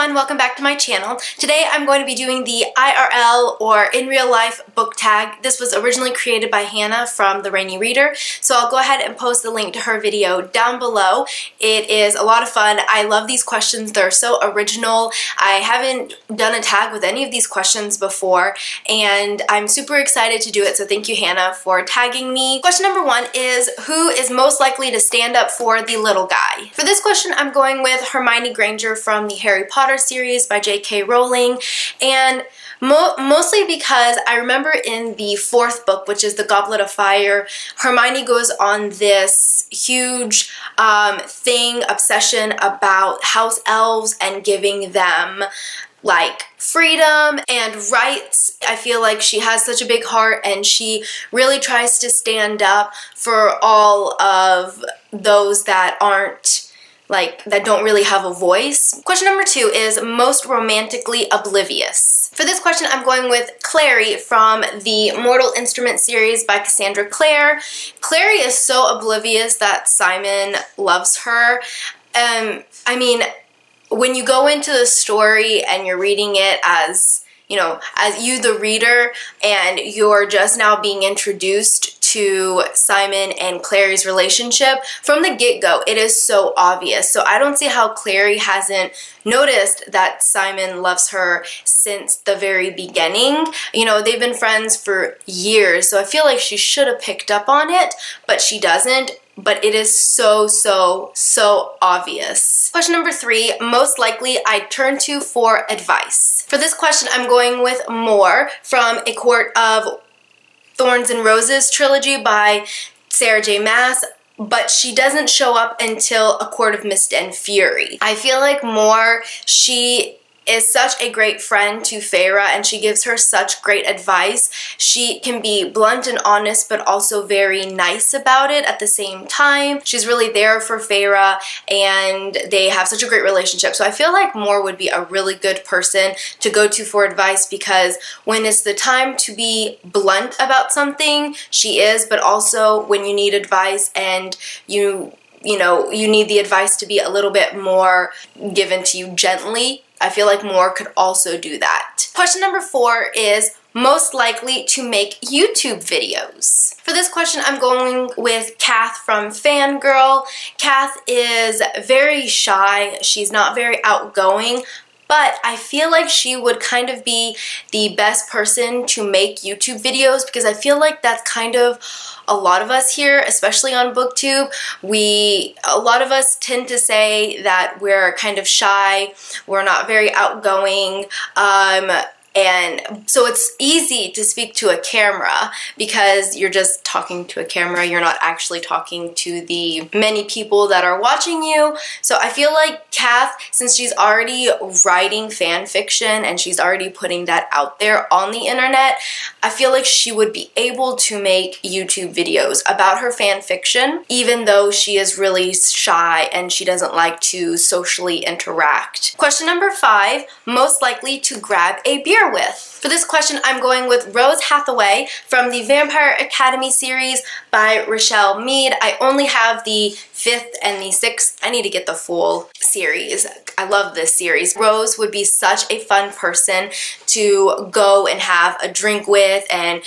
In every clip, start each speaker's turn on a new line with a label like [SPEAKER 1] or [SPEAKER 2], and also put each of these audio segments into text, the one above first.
[SPEAKER 1] everyone, welcome back to my channel. Today I'm going to be doing the IRL or in real life book tag. This was originally created by Hannah from The Rainy Reader, so I'll go ahead and post the link to her video down below. It is a lot of fun. I love these questions. They're so original. I haven't done a tag with any of these questions before, and I'm super excited to do it, so thank you, Hannah, for tagging me. Question number 1 is, who is most likely to stand up for the little guy? For this question, I'm going with Hermione Granger from the Harry Potter series by J.K. Rowling, and mostly because I remember in the 4th book, which is The Goblet of Fire, Hermione goes on this huge obsession about house elves and giving them like freedom and rights. I feel like she has such a big heart and she really tries to stand up for all of those that that don't really have a voice. Question number 2 is most romantically oblivious. For this question, I'm going with Clary from the Mortal Instrument series by Cassandra Clare. Clary is so oblivious that Simon loves her. I mean, when you go into the story and you're reading it as, as you the reader, and you're just now being introduced to Simon and Clary's relationship, from the get-go, it is so obvious. So I don't see how Clary hasn't noticed that Simon loves her since the very beginning. They've been friends for years, so I feel like she should have picked up on it, but she doesn't. But it is so obvious. Question number 3, most likely I'd turn to for advice. For this question, I'm going with Moore from A Court of Thorns and Roses trilogy by Sarah J. Maas, but she doesn't show up until A Court of Mist and Fury. I feel like Moore, she is such a great friend to Feyre, and she gives her such great advice. She can be blunt and honest, but also very nice about it at the same time. She's really there for Feyre, and they have such a great relationship. So I feel like Moore would be a really good person to go to for advice, because when it's the time to be blunt about something, she is, but also when you need advice and you need the advice to be a little bit more given to you gently, I feel like Moore could also do that. Question number 4 is most likely to make YouTube videos. For this question, I'm going with Kath from Fangirl. Kath is very shy. She's not very outgoing, but I feel like she would kind of be the best person to make YouTube videos, because I feel like that's kind of a lot of us here, especially on BookTube. A lot of us tend to say that we're kind of shy, we're not very outgoing, and so it's easy to speak to a camera because you're just talking to a camera. You're not actually talking to the many people that are watching you. So I feel like Kath, since she's already writing fan fiction and she's already putting that out there on the internet, I feel like she would be able to make YouTube videos about her fan fiction, even though she is really shy and she doesn't like to socially interact. Question number 5, most likely to grab a beer with. For this question, I'm going with Rose Hathaway from the Vampire Academy series by Rochelle Mead. I only have the 5th and the 6th. I need to get the full series. I love this series. Rose would be such a fun person to go and have a drink with and,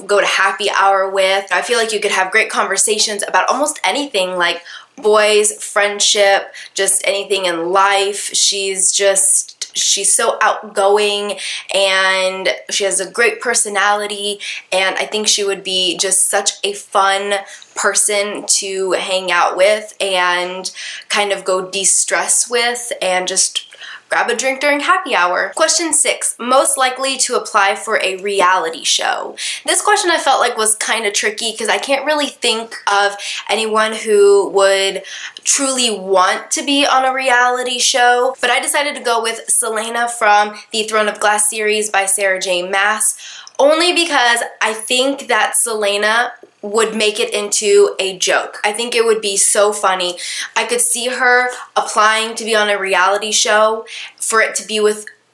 [SPEAKER 1] go to happy hour with. I feel like you could have great conversations about almost anything, like boys, friendship, just anything in life. She's so outgoing and she has a great personality, and I think she would be just such a fun person to hang out with and kind of go de-stress with and just grab a drink during happy hour. Question 6, most likely to apply for a reality show. This question I felt like was kind of tricky because I can't really think of anyone who would truly want to be on a reality show, but I decided to go with Selena from the Throne of Glass series by Sarah J. Maas, only because I think that Selena would make it into a joke. I think it would be so funny. I could see her applying to be on a reality show for it to be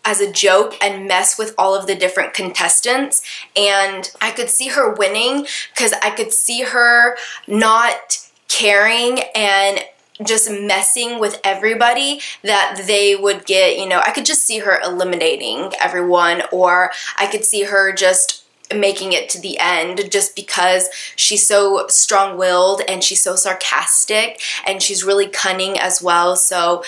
[SPEAKER 1] as a joke and mess with all of the different contestants, and I could see her winning because I could see her not caring and just messing with everybody that they would get, you know, I could just see her eliminating everyone, or I could see her just making it to the end just because she's so strong-willed and she's so sarcastic and she's really cunning as well. So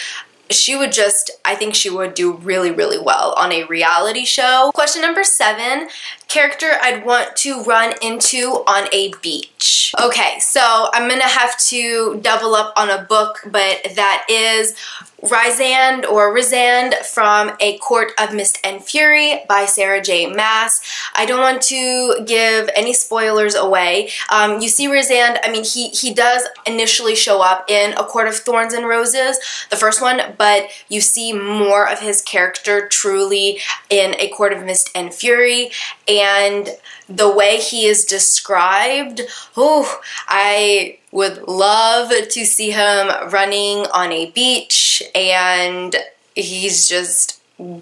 [SPEAKER 1] she would just, I think she would do really, really well on a reality show. Question number 7, character I'd want to run into on a beach. Okay, so I'm gonna have to double up on a book, but that is Rysand from A Court of Mist and Fury by Sarah J. Maas. I don't want to give any spoilers away. You see Rysand, I mean, he does initially show up in A Court of Thorns and Roses, the first one, but you see more of his character truly in A Court of Mist and Fury, and the way he is described, oh, I would love to see him running on a beach, and he's just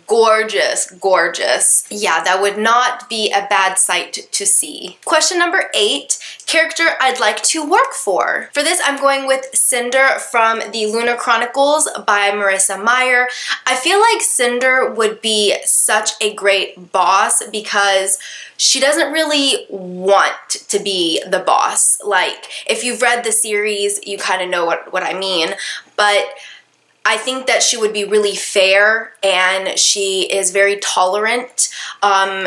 [SPEAKER 1] gorgeous, gorgeous. Yeah, that would not be a bad sight to see. Question number 8, character I'd like to work for. For this, I'm going with Cinder from the Lunar Chronicles by Marissa Meyer. I feel like Cinder would be such a great boss because she doesn't really want to be the boss. Like, if you've read the series, you kind of know what I mean, but I think that she would be really fair, and she is very tolerant.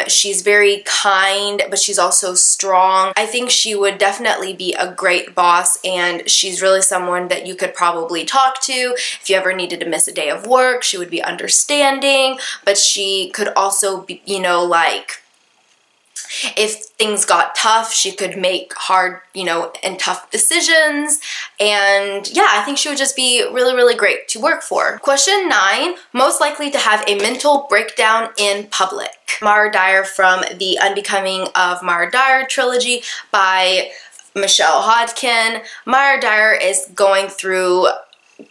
[SPEAKER 1] She's very kind, but she's also strong. I think she would definitely be a great boss, and she's really someone that you could probably talk to. If you ever needed to miss a day of work, she would be understanding, but she could also be, you know, like, if things got tough, she could make hard, you know, and tough decisions. And yeah, I think she would just be really, really great to work for. Question 9, most likely to have a mental breakdown in public. Mara Dyer from the Unbecoming of Mara Dyer trilogy by Michelle Hodkin. Mara Dyer is going through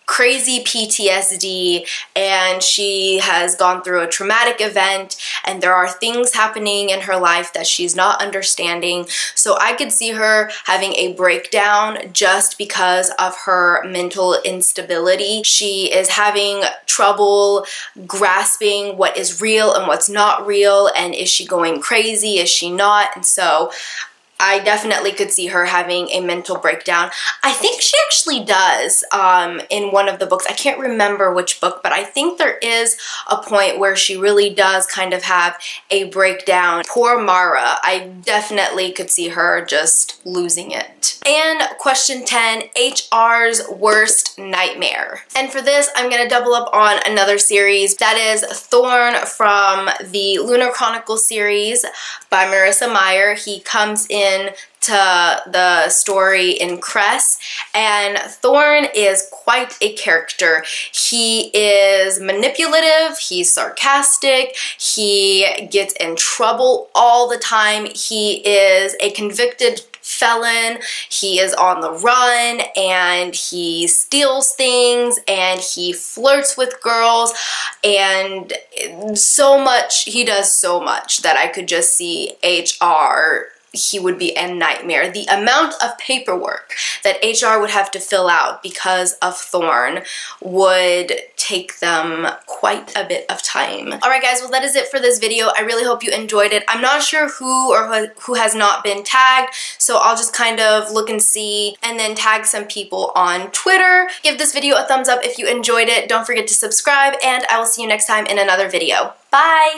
[SPEAKER 1] crazy PTSD, and she has gone through a traumatic event, and there are things happening in her life that she's not understanding. So I could see her having a breakdown just because of her mental instability. She is having trouble grasping what is real and what's not real, and is she going crazy, is she not? And so I definitely could see her having a mental breakdown. I think she actually does in one of the books. I can't remember which book, but I think there is a point where she really does kind of have a breakdown. Poor Mara. I definitely could see her just losing it. And question 10, HR's worst nightmare. And for this, I'm going to double up on another series. That is Thorn from the Lunar Chronicles series by Marissa Meyer. He comes in to the story in Cress, and Thorn is quite a character. He is manipulative, he's sarcastic, he gets in trouble all the time, he is a convicted felon, he is on the run, and he steals things, and he flirts with girls, and so much, he does so much that I could just see HR, he would be a nightmare. The amount of paperwork that HR would have to fill out because of Thorn would take them quite a bit of time. Alright guys, well that is it for this video. I really hope you enjoyed it. I'm not sure who has not been tagged, so I'll just kind of look and see and then tag some people on Twitter. Give this video a thumbs up if you enjoyed it. Don't forget to subscribe, and I will see you next time in another video. Bye!